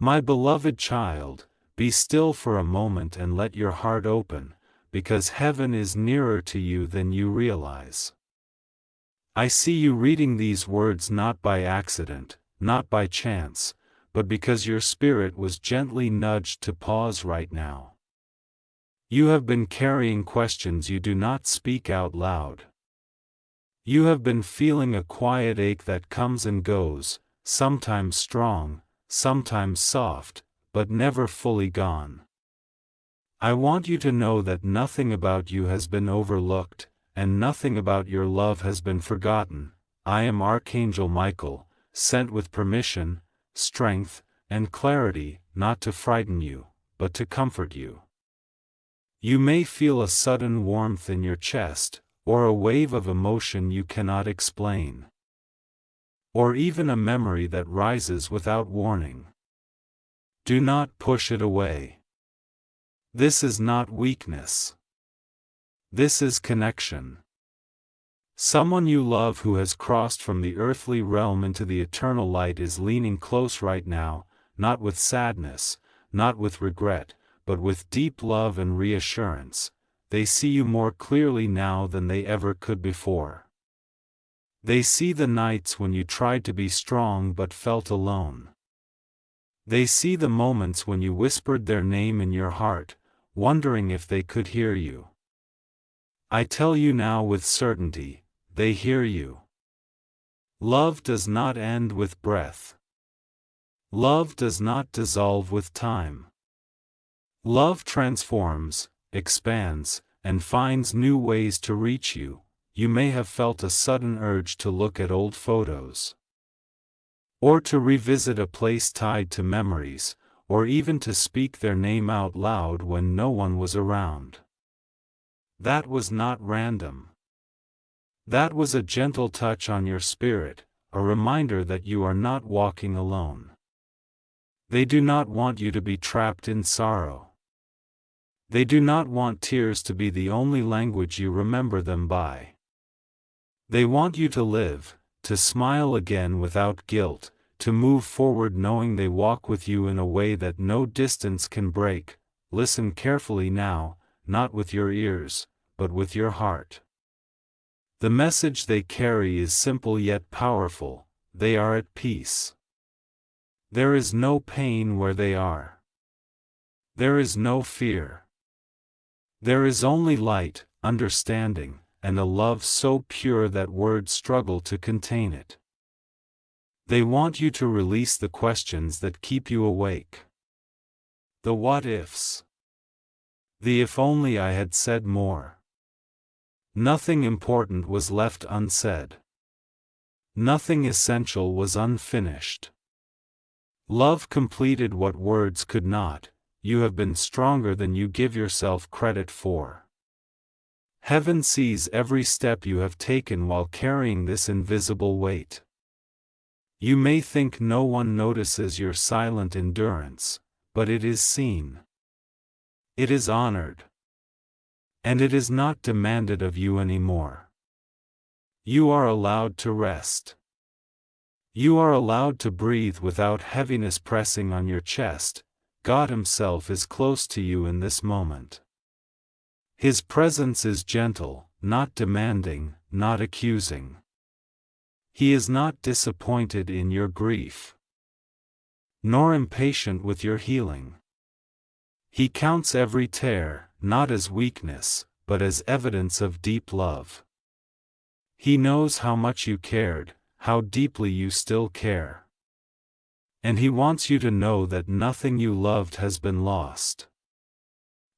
My beloved child, be still for a moment and let your heart open, because heaven is nearer to you than you realize. I see you reading these words not by accident, not by chance, but because your spirit was gently nudged to pause right now. You have been carrying questions you do not speak out loud. You have been feeling a quiet ache that comes and goes, sometimes strong, sometimes soft, but never fully gone. I want you to know that nothing about you has been overlooked, and nothing about your love has been forgotten. I am Archangel Michael, sent with permission, strength, and clarity, not to frighten you, but to comfort you. You may feel a sudden warmth in your chest, or a wave of emotion you cannot explain. Or even a memory that rises without warning. Do not push it away. This is not weakness. This is connection. Someone you love who has crossed from the earthly realm into the eternal light is leaning close right now, not with sadness, not with regret, but with deep love and reassurance. They see you more clearly now than they ever could before. They see the nights when you tried to be strong but felt alone. They see the moments when you whispered their name in your heart, wondering if they could hear you. I tell you now with certainty, they hear you. Love does not end with breath. Love does not dissolve with time. Love transforms, expands, and finds new ways to reach you. You may have felt a sudden urge to look at old photos, or to revisit a place tied to memories, or even to speak their name out loud when no one was around. That was not random. That was a gentle touch on your spirit, a reminder that you are not walking alone. They do not want you to be trapped in sorrow. They do not want tears to be the only language you remember them by. They want you to live, to smile again without guilt, to move forward knowing they walk with you in a way that no distance can break. Listen carefully now, not with your ears, but with your heart. The message they carry is simple yet powerful. They are at peace. There is no pain where they are. There is no fear. There is only light, understanding, and a love so pure that words struggle to contain it. They want you to release the questions that keep you awake. The what-ifs. The if only I had said more. Nothing important was left unsaid. Nothing essential was unfinished. Love completed what words could not. You have been stronger than you give yourself credit for. Heaven sees every step you have taken while carrying this invisible weight. You may think no one notices your silent endurance, but it is seen. It is honored. And it is not demanded of you anymore. You are allowed to rest. You are allowed to breathe without heaviness pressing on your chest. God Himself is close to you in this moment. His presence is gentle, not demanding, not accusing. He is not disappointed in your grief, nor impatient with your healing. He counts every tear, not as weakness, but as evidence of deep love. He knows how much you cared, how deeply you still care. And He wants you to know that nothing you loved has been lost.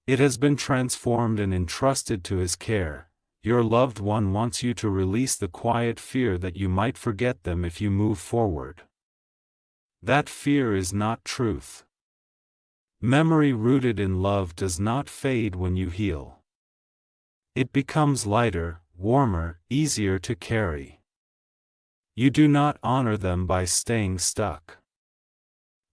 It has been transformed and entrusted to His care. Your loved one wants you to release the quiet fear that you might forget them if you move forward. That fear is not truth. Memory rooted in love does not fade when you heal. It becomes lighter, warmer, easier to carry. You do not honor them by staying stuck.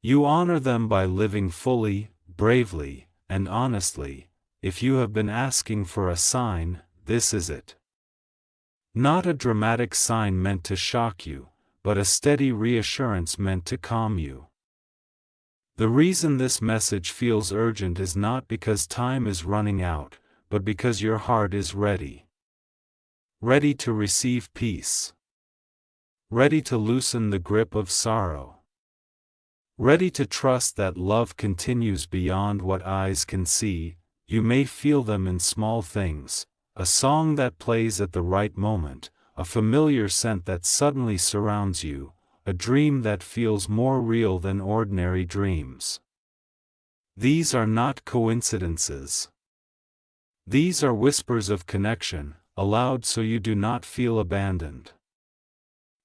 You honor them by living fully, bravely, and honestly. If you have been asking for a sign, this is it. Not a dramatic sign meant to shock you, but a steady reassurance meant to calm you. The reason this message feels urgent is not because time is running out, but because your heart is ready. Ready to receive peace. Ready to loosen the grip of sorrow. Ready to trust that love continues beyond what eyes can see. You may feel them in small things, a song that plays at the right moment, a familiar scent that suddenly surrounds you, a dream that feels more real than ordinary dreams. These are not coincidences. These are whispers of connection, allowed so you do not feel abandoned.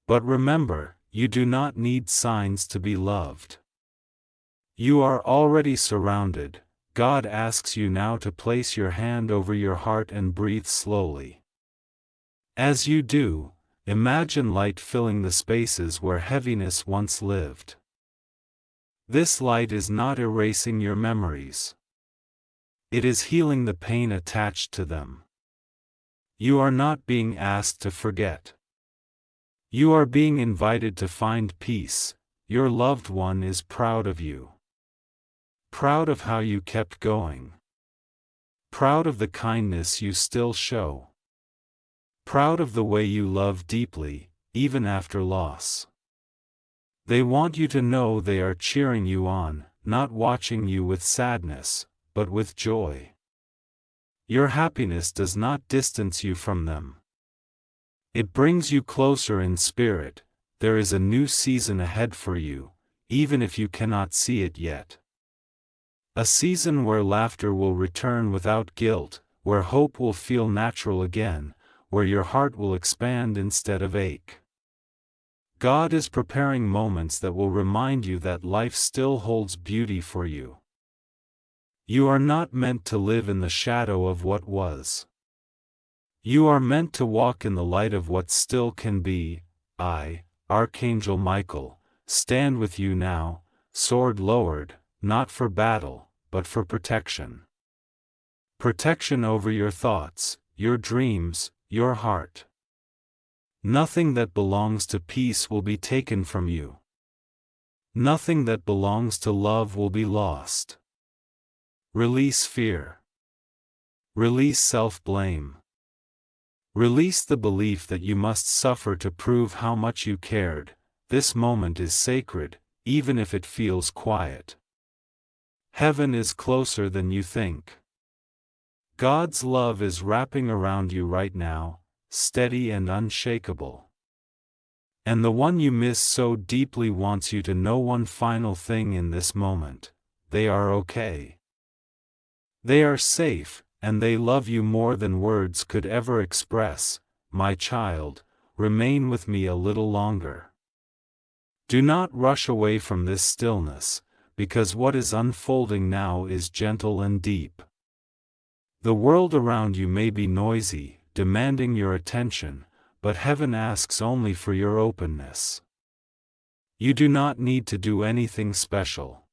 But remember, you do not need signs to be loved. You are already surrounded. God asks you now to place your hand over your heart and breathe slowly. As you do, imagine light filling the spaces where heaviness once lived. This light is not erasing your memories. It is healing the pain attached to them. You are not being asked to forget. You are being invited to find peace. Your loved one is proud of you. Proud of how you kept going. Proud of the kindness you still show. Proud of the way you love deeply, even after loss. They want you to know they are cheering you on, not watching you with sadness, but with joy. Your happiness does not distance you from them. It brings you closer in spirit. There is a new season ahead for you, even if you cannot see it yet. A season where laughter will return without guilt, where hope will feel natural again, where your heart will expand instead of ache. God is preparing moments that will remind you that life still holds beauty for you. You are not meant to live in the shadow of what was. You are meant to walk in the light of what still can be. I, Archangel Michael, stand with you now, sword lowered, not for battle, but for protection. Protection over your thoughts, your dreams, your heart. Nothing that belongs to peace will be taken from you. Nothing that belongs to love will be lost. Release fear. Release self-blame. Release the belief that you must suffer to prove how much you cared. This moment is sacred, even if it feels quiet. Heaven is closer than you think. God's love is wrapping around you right now, steady and unshakable. And the one you miss so deeply wants you to know one final thing in this moment: they are okay. They are safe, and they love you more than words could ever express. My child, remain with me a little longer. Do not rush away from this stillness, because what is unfolding now is gentle and deep. The world around you may be noisy, demanding your attention, but heaven asks only for your openness. You do not need to do anything special.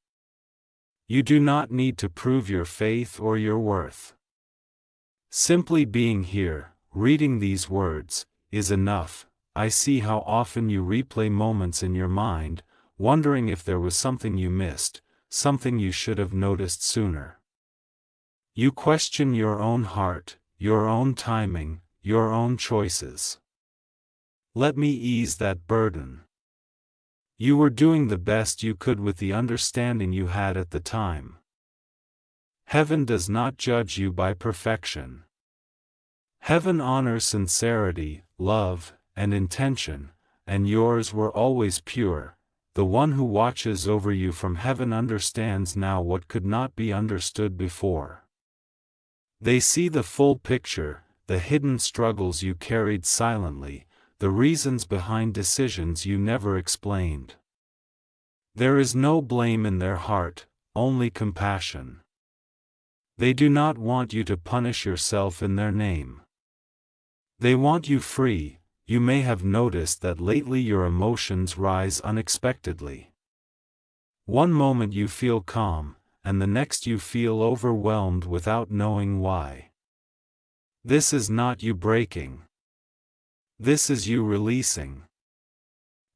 You do not need to prove your faith or your worth. Simply being here, reading these words, is enough. I see how often you replay moments in your mind, wondering if there was something you missed, something you should have noticed sooner. You question your own heart, your own timing, your own choices. Let me ease that burden. You were doing the best you could with the understanding you had at the time. Heaven does not judge you by perfection. Heaven honors sincerity, love, and intention, and yours were always pure. The one who watches over you from heaven understands now what could not be understood before. They see the full picture, the hidden struggles you carried silently, the reasons behind decisions you never explained. There is no blame in their heart, only compassion. They do not want you to punish yourself in their name. They want you free. You may have noticed that lately your emotions rise unexpectedly. One moment you feel calm, and the next you feel overwhelmed without knowing why. This is not you breaking. This is you releasing.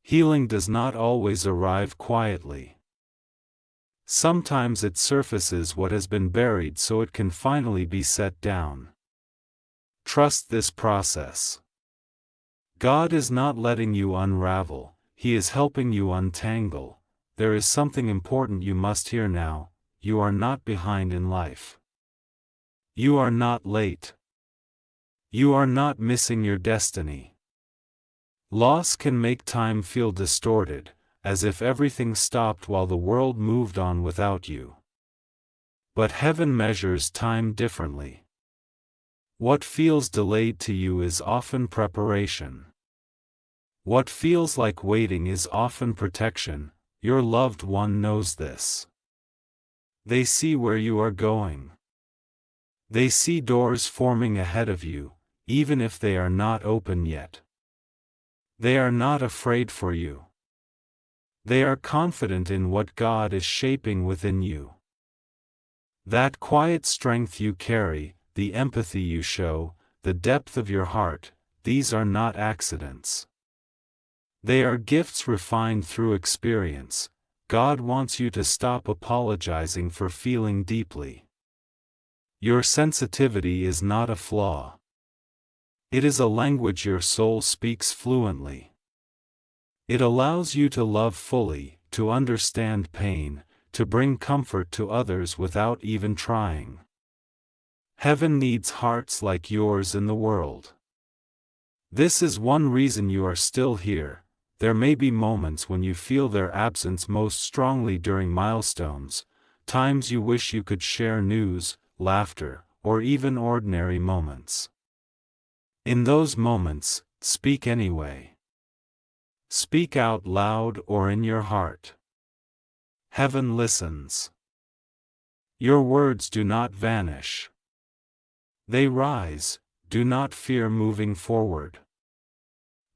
Healing does not always arrive quietly. Sometimes it surfaces what has been buried so it can finally be set down. Trust this process. God is not letting you unravel, He is helping you untangle. There is something important you must hear now: you are not behind in life. You are not late. You are not missing your destiny. Loss can make time feel distorted, as if everything stopped while the world moved on without you. But heaven measures time differently. What feels delayed to you is often preparation. What feels like waiting is often protection. Your loved one knows this. They see where you are going. They see doors forming ahead of you, even if they are not open yet. They are not afraid for you. They are confident in what God is shaping within you. That quiet strength you carry, the empathy you show, the depth of your heart, these are not accidents. They are gifts refined through experience. God wants you to stop apologizing for feeling deeply. Your sensitivity is not a flaw. It is a language your soul speaks fluently. It allows you to love fully, to understand pain, to bring comfort to others without even trying. Heaven needs hearts like yours in the world. This is one reason you are still here. There may be moments when you feel their absence most strongly during milestones, times you wish you could share news, laughter, or even ordinary moments. In those moments, speak anyway. Speak out loud or in your heart. Heaven listens. Your words do not vanish. They rise. Do not fear moving forward.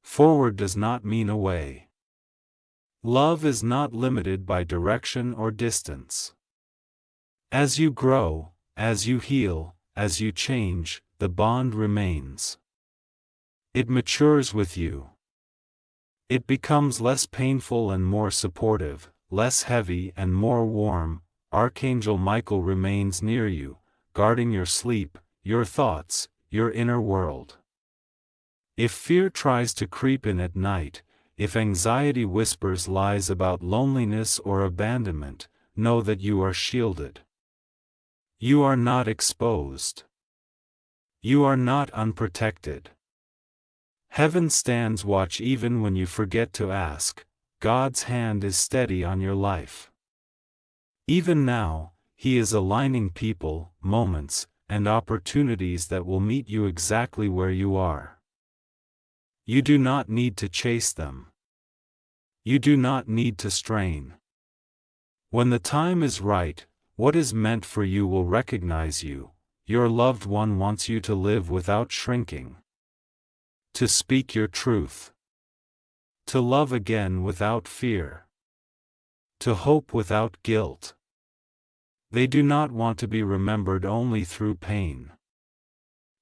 Forward does not mean away. Love is not limited by direction or distance. As you grow, as you heal, as you change, the bond remains. It matures with you. It becomes less painful and more supportive, less heavy and more warm. Archangel Michael remains near you, guarding your sleep, your thoughts, your inner world. If fear tries to creep in at night, if anxiety whispers lies about loneliness or abandonment, know that you are shielded. You are not exposed. You are not unprotected. Heaven stands watch even when you forget to ask. God's hand is steady on your life. Even now, He is aligning people, moments, and opportunities that will meet you exactly where you are. You do not need to chase them. You do not need to strain. When the time is right, what is meant for you will recognize you. Your loved one wants you to live without shrinking. To speak your truth. To love again without fear. To hope without guilt. They do not want to be remembered only through pain.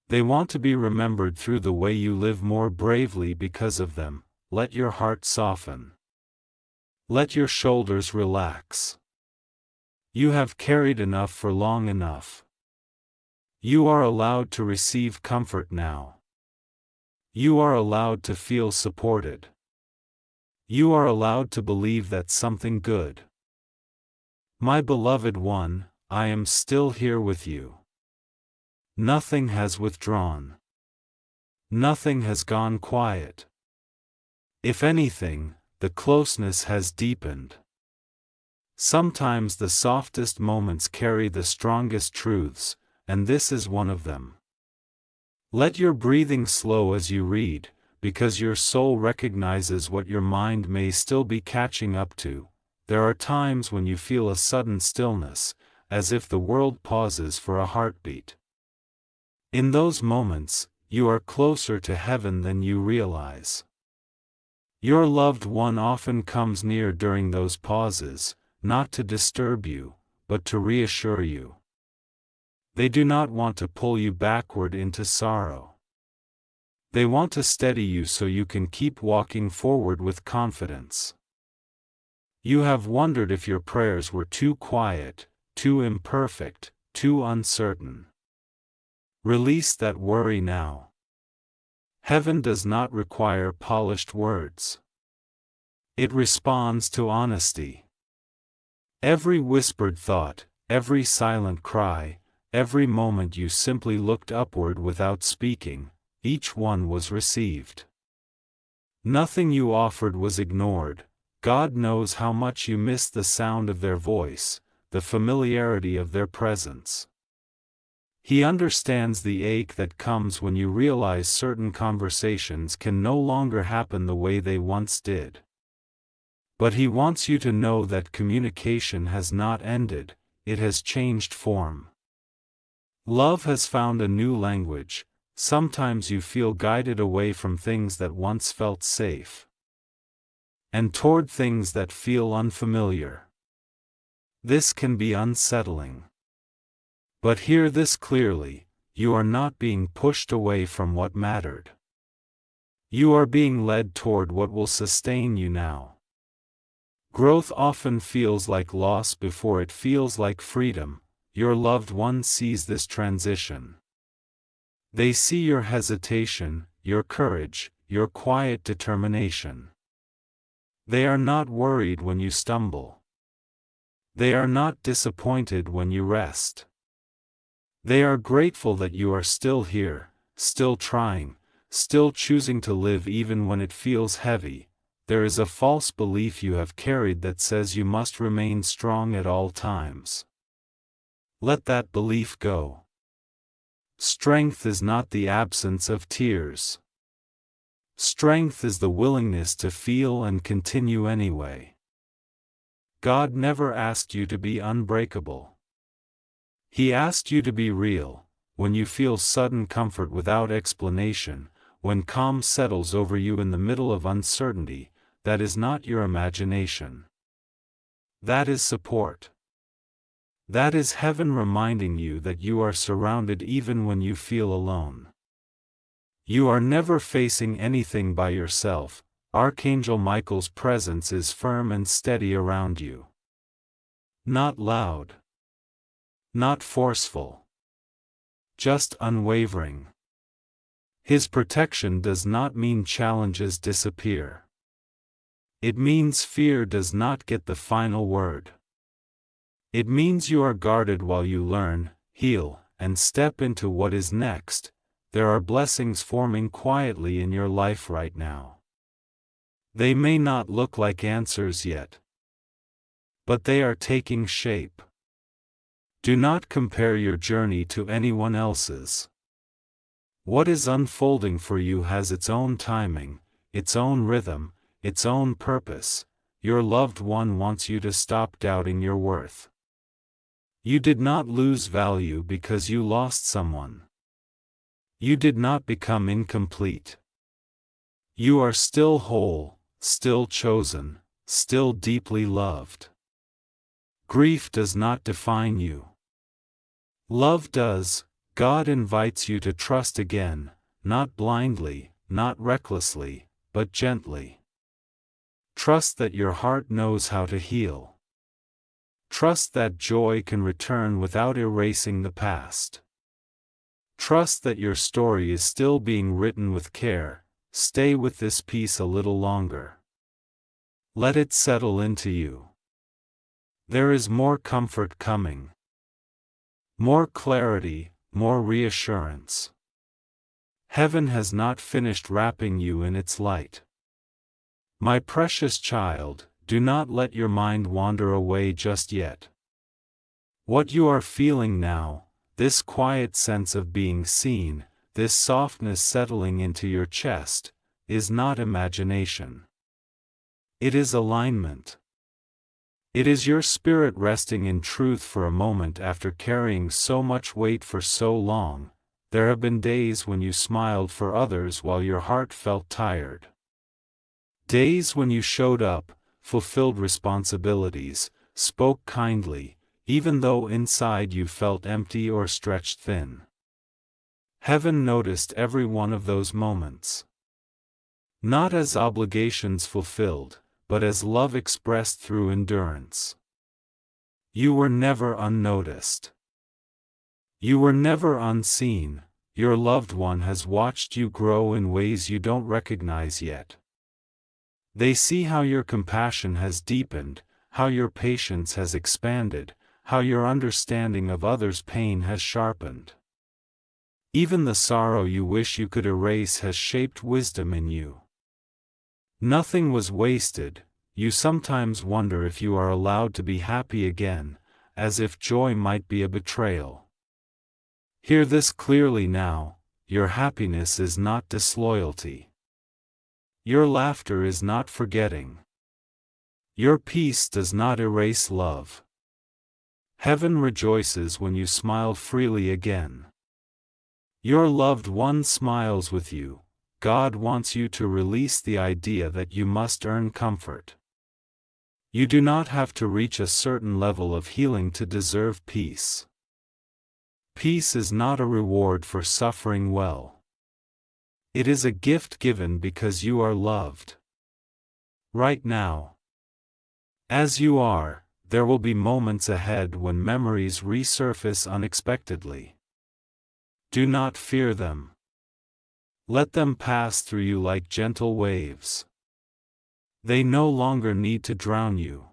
They want to be remembered through the way you live more bravely because of them. Let your heart soften. Let your shoulders relax. You have carried enough for long enough. You are allowed to receive comfort now. You are allowed to feel supported. You are allowed to believe that something good. My beloved one, I am still here with you. Nothing has withdrawn. Nothing has gone quiet. If anything, the closeness has deepened. Sometimes the softest moments carry the strongest truths, and this is one of them. Let your breathing slow as you read, because your soul recognizes what your mind may still be catching up to. There are times when you feel a sudden stillness, as if the world pauses for a heartbeat. In those moments, you are closer to heaven than you realize. Your loved one often comes near during those pauses, not to disturb you, but to reassure you. They do not want to pull you backward into sorrow. They want to steady you so you can keep walking forward with confidence. You have wondered if your prayers were too quiet, too imperfect, too uncertain. Release that worry now. Heaven does not require polished words. It responds to honesty. Every whispered thought, every silent cry, every moment you simply looked upward without speaking, each one was received. Nothing you offered was ignored. God knows how much you missed the sound of their voice, the familiarity of their presence. He understands the ache that comes when you realize certain conversations can no longer happen the way they once did. But He wants you to know that communication has not ended, it has changed form. Love has found a new language. Sometimes you feel guided away from things that once felt safe, and toward things that feel unfamiliar. This can be unsettling. But hear this clearly, you are not being pushed away from what mattered. You are being led toward what will sustain you now. Growth often feels like loss before it feels like freedom. Your loved one sees this transition. They see your hesitation, your courage, your quiet determination. They are not worried when you stumble. They are not disappointed when you rest. They are grateful that you are still here, still trying, still choosing to live even when it feels heavy. There is a false belief you have carried that says you must remain strong at all times. Let that belief go. Strength is not the absence of tears. Strength is the willingness to feel and continue anyway. God never asked you to be unbreakable. He asked you to be real. When you feel sudden comfort without explanation, when calm settles over you in the middle of uncertainty, that is not your imagination. That is support. That is heaven reminding you that you are surrounded even when you feel alone. You are never facing anything by yourself. Archangel Michael's presence is firm and steady around you. Not loud. Not forceful. Just unwavering. His protection does not mean challenges disappear. It means fear does not get the final word. It means you are guarded while you learn, heal, and step into what is next. There are blessings forming quietly in your life right now. They may not look like answers yet, but they are taking shape. Do not compare your journey to anyone else's. What is unfolding for you has its own timing, its own rhythm, its own purpose. Your loved one wants you to stop doubting your worth. You did not lose value because you lost someone. You did not become incomplete. You are still whole, still chosen, still deeply loved. Grief does not define you. Love does. God invites you to trust again, not blindly, not recklessly, but gently. Trust that your heart knows how to heal. Trust that joy can return without erasing the past. Trust that your story is still being written with care. Stay with this peace a little longer. Let it settle into you. There is more comfort coming. More clarity, more reassurance. Heaven has not finished wrapping you in its light. My precious child, do not let your mind wander away just yet. What you are feeling now, this quiet sense of being seen, this softness settling into your chest, is not imagination. It is alignment. It is your spirit resting in truth for a moment after carrying so much weight for so long. There have been days when you smiled for others while your heart felt tired. Days when you showed up, fulfilled responsibilities, spoke kindly, even though inside you felt empty or stretched thin. Heaven noticed every one of those moments. Not as obligations fulfilled, but as love expressed through endurance. You were never unnoticed. You were never unseen. Your loved one has watched you grow in ways you don't recognize yet. They see how your compassion has deepened, how your patience has expanded, how your understanding of others' pain has sharpened. Even the sorrow you wish you could erase has shaped wisdom in you. Nothing was wasted. You sometimes wonder if you are allowed to be happy again, as if joy might be a betrayal. Hear this clearly now: your happiness is not disloyalty. Your laughter is not forgetting. Your peace does not erase love. Heaven rejoices when you smile freely again. Your loved one smiles with you. God wants you to release the idea that you must earn comfort. You do not have to reach a certain level of healing to deserve peace. Peace is not a reward for suffering well. It is a gift given because you are loved. Right now, as you are, there will be moments ahead when memories resurface unexpectedly. Do not fear them. Let them pass through you like gentle waves. They no longer need to drown you.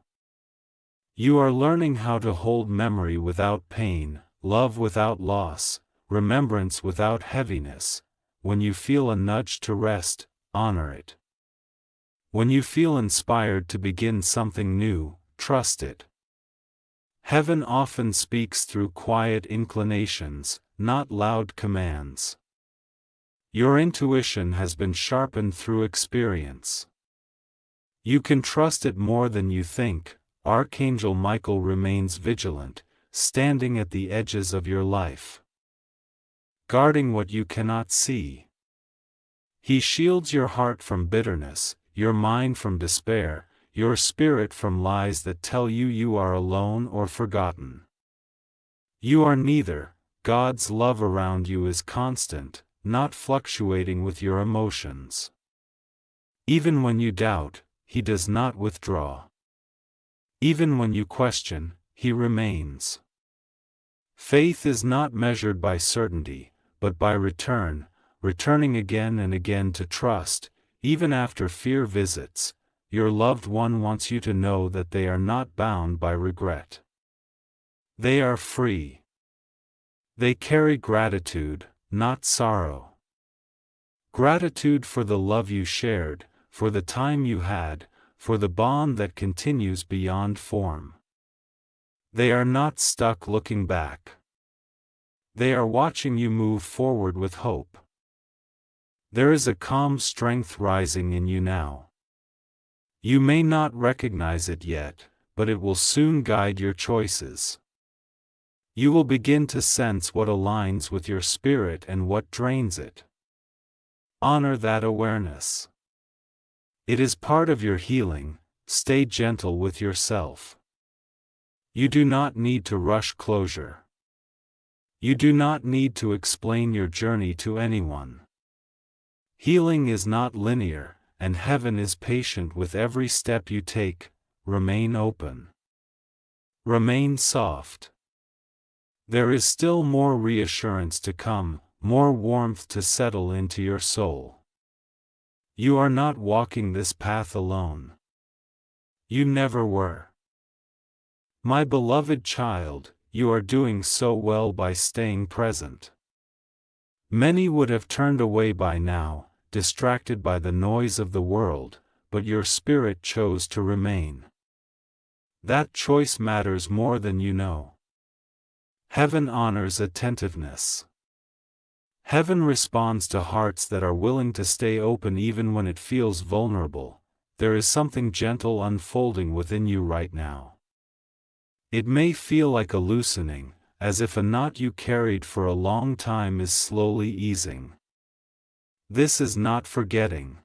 You are learning how to hold memory without pain, love without loss, remembrance without heaviness. When you feel a nudge to rest, honor it. When you feel inspired to begin something new, trust it. Heaven often speaks through quiet inclinations, not loud commands. Your intuition has been sharpened through experience. You can trust it more than you think. Archangel Michael remains vigilant, standing at the edges of your life, guarding what you cannot see. He shields your heart from bitterness, your mind from despair, your spirit from lies that tell you you are alone or forgotten. You are neither. God's love around you is constant, not fluctuating with your emotions. Even when you doubt, He does not withdraw. Even when you question, He remains. Faith is not measured by certainty, but by returning again and again to trust. Even after fear visits, your loved one wants you to know that they are not bound by regret. They are free. They carry gratitude, not sorrow. Gratitude for the love you shared, for the time you had, for the bond that continues beyond form. They are not stuck looking back. They are watching you move forward with hope. There is a calm strength rising in you now. You may not recognize it yet, but it will soon guide your choices. You will begin to sense what aligns with your spirit and what drains it. Honor that awareness. It is part of your healing. Stay gentle with yourself. You do not need to rush closure. You do not need to explain your journey to anyone. Healing is not linear, and heaven is patient with every step you take. Remain open. Remain soft. There is still more reassurance to come, more warmth to settle into your soul. You are not walking this path alone. You never were. My beloved child, you are doing so well by staying present. Many would have turned away by now, distracted by the noise of the world, but your spirit chose to remain. That choice matters more than you know. Heaven honors attentiveness. Heaven responds to hearts that are willing to stay open even when it feels vulnerable. There is something gentle unfolding within you right now. It may feel like a loosening, as if a knot you carried for a long time is slowly easing. This is not forgetting.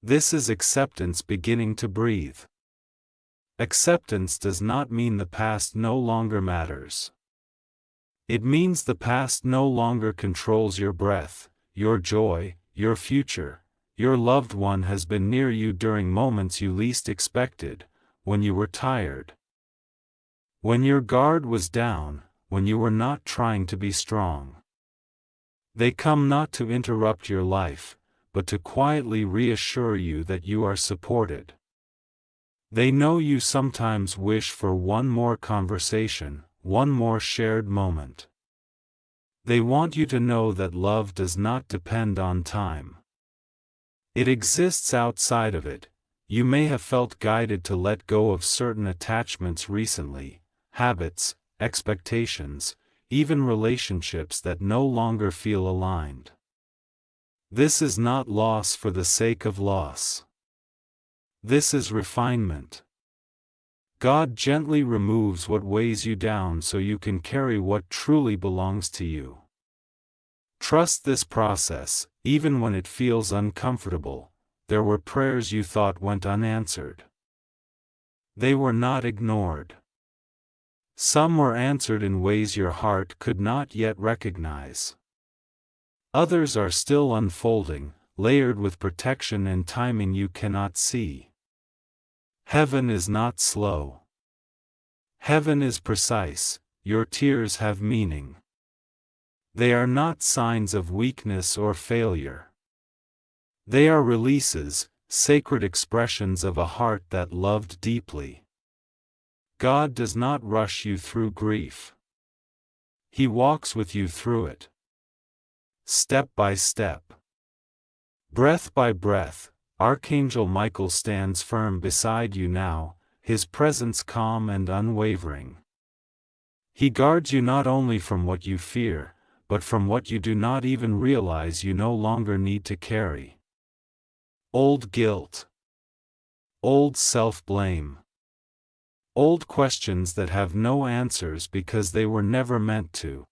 This is acceptance beginning to breathe. Acceptance does not mean the past no longer matters. It means the past no longer controls your breath, your joy, your future. Your loved one has been near you during moments you least expected, when you were tired, when your guard was down, when you were not trying to be strong. They come not to interrupt your life, but to quietly reassure you that you are supported. They know you sometimes wish for one more conversation, one more shared moment. They want you to know that love does not depend on time. It exists outside of it. You may have felt guided to let go of certain attachments recently, habits, expectations, even relationships that no longer feel aligned. This is not loss for the sake of loss. This is refinement. God gently removes what weighs you down so you can carry what truly belongs to you. Trust this process, even when it feels uncomfortable. There were prayers you thought went unanswered. They were not ignored. Some were answered in ways your heart could not yet recognize. Others are still unfolding, layered with protection and timing you cannot see. Heaven is not slow. Heaven is precise. Your tears have meaning. They are not signs of weakness or failure. They are releases, sacred expressions of a heart that loved deeply. God does not rush you through grief. He walks with you through it. Step by step. Breath by breath, Archangel Michael stands firm beside you now, his presence calm and unwavering. He guards you not only from what you fear, but from what you do not even realize you no longer need to carry. Old guilt. Old self-blame. Old questions that have no answers because they were never meant to.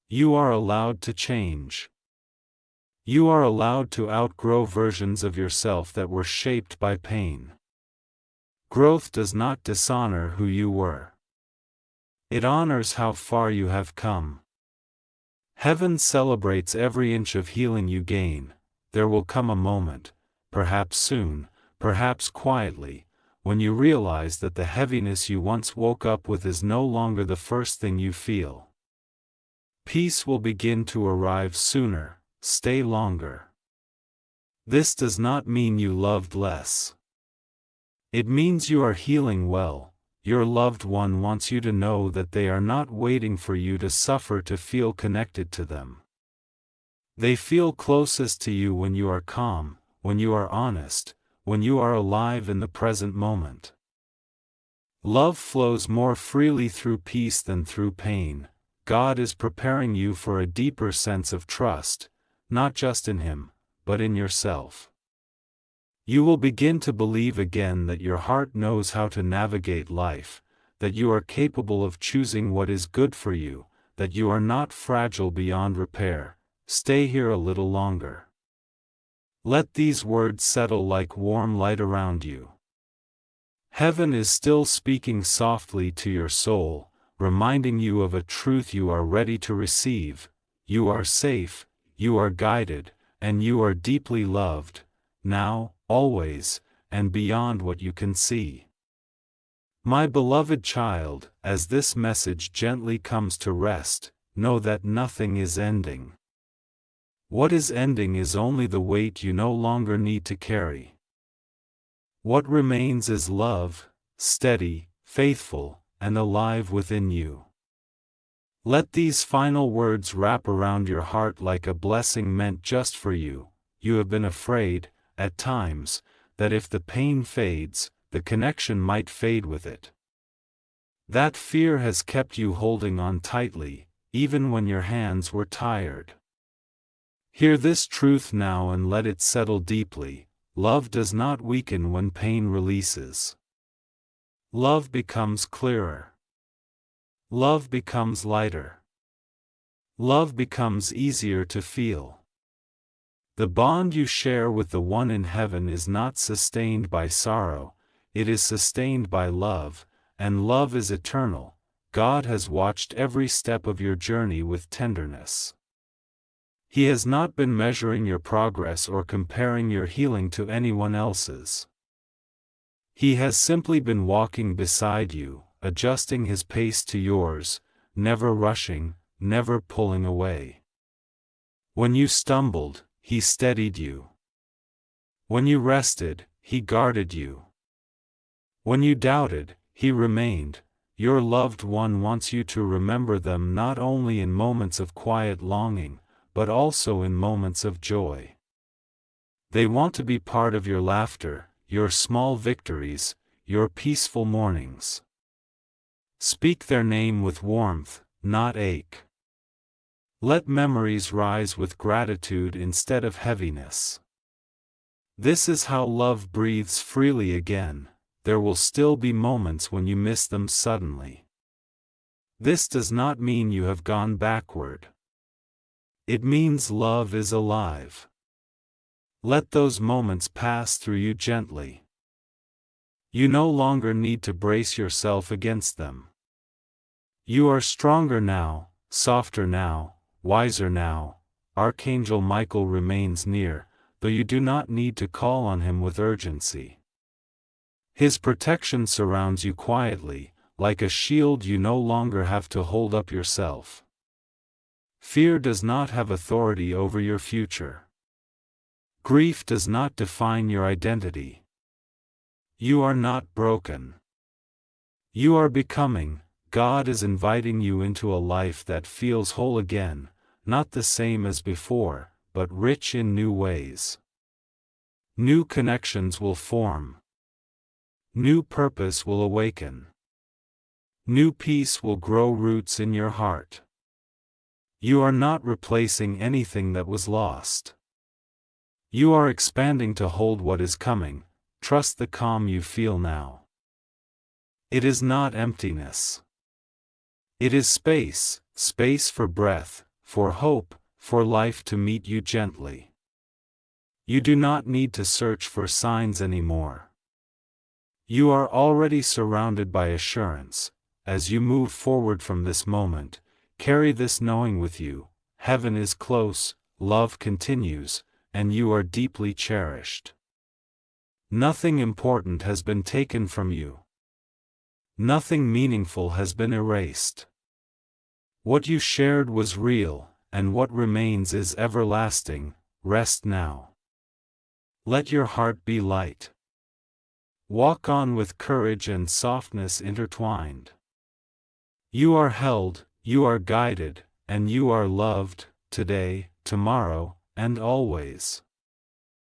You are allowed to change. You are allowed to outgrow versions of yourself that were shaped by pain. Growth does not dishonor who you were. It honors how far you have come. Heaven celebrates every inch of healing you gain. There will come a moment, perhaps soon, perhaps quietly, when you realize that the heaviness you once woke up with is no longer the first thing you feel. Peace will begin to arrive sooner. Stay longer. This does not mean you loved less. It means you are healing well. Your loved one wants you to know that they are not waiting for you to suffer to feel connected to them. They feel closest to you when you are calm, when you are honest, when you are alive in the present moment. Love flows more freely through peace than through pain. God is preparing you for a deeper sense of trust, not just in Him, but in yourself. You will begin to believe again that your heart knows how to navigate life, that you are capable of choosing what is good for you, that you are not fragile beyond repair. Stay here a little longer. Let these words settle like warm light around you. Heaven is still speaking softly to your soul, reminding you of a truth you are ready to receive. You are safe, you are guided, and you are deeply loved, now, always, and beyond what you can see. My beloved child, as this message gently comes to rest, know that nothing is ending. What is ending is only the weight you no longer need to carry. What remains is love, steady, faithful, and alive within you. Let these final words wrap around your heart like a blessing meant just for you. You have been afraid, at times, that if the pain fades, the connection might fade with it. That fear has kept you holding on tightly, even when your hands were tired. Hear this truth now and let it settle deeply. Love does not weaken when pain releases. Love becomes clearer. Love becomes lighter. Love becomes easier to feel. The bond you share with the one in heaven is not sustained by sorrow, it is sustained by love, and love is eternal. God has watched every step of your journey with tenderness. He has not been measuring your progress or comparing your healing to anyone else's. He has simply been walking beside you, adjusting his pace to yours, never rushing, never pulling away. When you stumbled, he steadied you. When you rested, he guarded you. When you doubted, he remained. Your loved one wants you to remember them not only in moments of quiet longing, but also in moments of joy. They want to be part of your laughter, your small victories, your peaceful mornings. Speak their name with warmth, not ache. Let memories rise with gratitude instead of heaviness. This is how love breathes freely again. There will still be moments when you miss them suddenly. This does not mean you have gone backward. It means love is alive. Let those moments pass through you gently. You no longer need to brace yourself against them. You are stronger now, softer now, wiser now. Archangel Michael remains near, though you do not need to call on him with urgency. His protection surrounds you quietly, like a shield you no longer have to hold up yourself. Fear does not have authority over your future. Grief does not define your identity. You are not broken. You are becoming. God is inviting you into a life that feels whole again, not the same as before, but rich in new ways. New connections will form. New purpose will awaken. New peace will grow roots in your heart. You are not replacing anything that was lost. You are expanding to hold what is coming. Trust the calm you feel now. It is not emptiness. It is space, space for breath, for hope, for life to meet you gently. You do not need to search for signs anymore. You are already surrounded by assurance. As you move forward from this moment, carry this knowing with you: heaven is close, love continues, and you are deeply cherished. Nothing important has been taken from you. Nothing meaningful has been erased. What you shared was real, and what remains is everlasting. Rest now. Let your heart be light. Walk on with courage and softness intertwined. You are held, you are guided, and you are loved, today, tomorrow, and always.